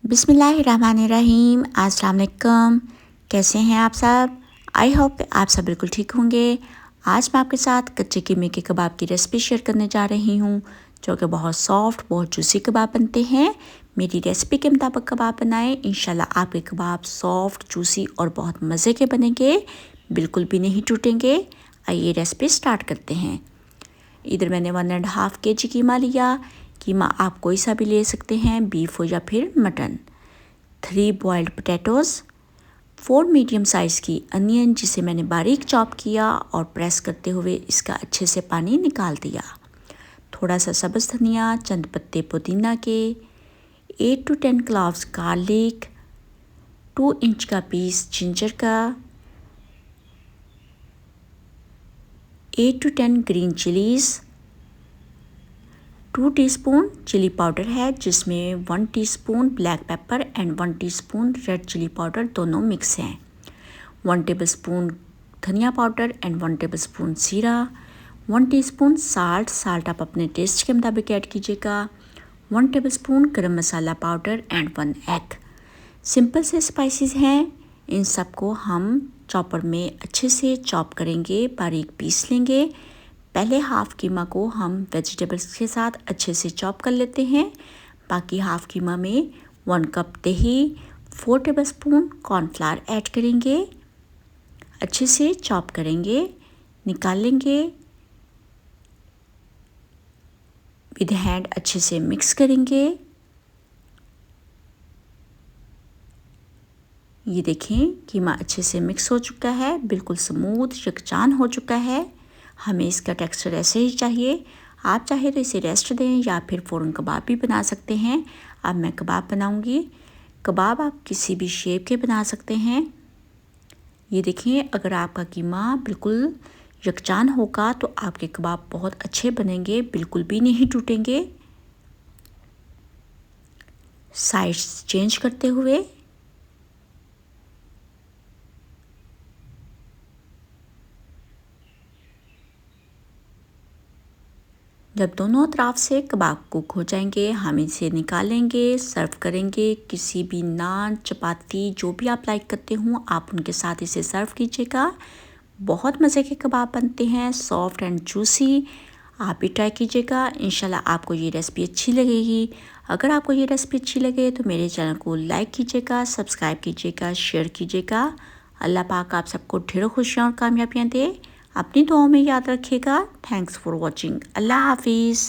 बिस्मिल्लाहिर्रहमानिर्रहीम। अस्सलाम वालेकुम। कैसे हैं आप सब? आई होप आप सब बिल्कुल ठीक होंगे। आज मैं आपके साथ कच्चे कीमे के कबाब की रेसिपी शेयर करने जा रही हूँ, जो कि बहुत सॉफ्ट, बहुत जूसी कबाब बनते हैं। मेरी रेसिपी के मुताबिक कबाब बनाएं, इंशाल्लाह आपके कबाब सॉफ्ट, जूसी और बहुत मज़े के बनेंगे, बिल्कुल भी नहीं टूटेंगे। आइए रेसिपी स्टार्ट करते हैं। इधर मैंने 1.5 kg कीमा लिया। कीमा आप कोई सा भी ले सकते हैं, बीफ हो या फिर mutton. 3 boiled potatoes, 4 medium size की अनियन जिसे मैंने बारीक चॉप किया और प्रेस करते हुए इसका अच्छे से पानी निकाल दिया। थोड़ा सा सब्ज़ धनिया, चंद पत्ते पुदीना के, 8 to 10 क्लॉव्स गार्लिक, 2 इंच का पीस जिंजर का, 8 to 10 green chillies, 2 teaspoon chilli powder है जिसमें 1 teaspoon black pepper and 1 teaspoon red chilli powder दोनों मिक्स हैं, 1 टेबलस्पून धनिया पाउडर एंड 1 टेबलस्पून जीरा, 1 टीस्पून साल्ट आप अपने टेस्ट के मुताबिक ऐड कीजिएगा, 1 टेबलस्पून गरम मसाला पाउडर एंड 1 एग। सिंपल से स्पाइसेस हैं। इन सबको हम चॉपर में अच्छे से चॉप करेंगे, बारीक पीस लेंगे। पहले हाफ़ कीमा को हम वेजिटेबल्स के साथ अच्छे से चॉप कर लेते हैं। बाकी हाफ़ कीमा में 1 कप दही, 4 टेबलस्पून कॉर्नफ्लावर ऐड करेंगे, अच्छे से चॉप करेंगे, निकाल लेंगे। विद हैंड अच्छे से मिक्स करेंगे। ये देखें कीमा अच्छे से मिक्स हो चुका है, बिल्कुल स्मूथ यकजान हो चुका है। हमें इसका टेक्सचर ऐसे ही चाहिए। आप चाहे तो इसे रेस्ट दें या फिर फ़ौरन कबाब भी बना सकते हैं। अब मैं कबाब बनाऊंगी। कबाब आप किसी भी शेप के बना सकते हैं। ये देखें, अगर आपका कीमा बिल्कुल यकजान होगा तो आपके कबाब बहुत अच्छे बनेंगे, बिल्कुल भी नहीं टूटेंगे। साइड्स चेंज करते हुए जब दोनों तरफ से कबाब कुक हो जाएंगे, हम इसे निकालेंगे, सर्व करेंगे। किसी भी नान, चपाती जो भी आप लाइक करते हो आप उनके साथ इसे सर्व कीजिएगा। बहुत मज़े के कबाब बनते हैं, सॉफ्ट एंड जूसी। आप भी ट्राई कीजिएगा, इंशाल्लाह आपको ये रेसिपी अच्छी लगेगी। अगर आपको ये रेसिपी अच्छी लगे तो मेरे चैनल को लाइक कीजिएगा, सब्सक्राइब कीजिएगा, शेयर कीजिएगा। अल्लाह पाक आप सबको ढेरों खुशियाँ और कामयाबियाँ दे। अपनी दुआओं में याद रखिएगा। Thanks for watching. अल्लाह हाफिज़।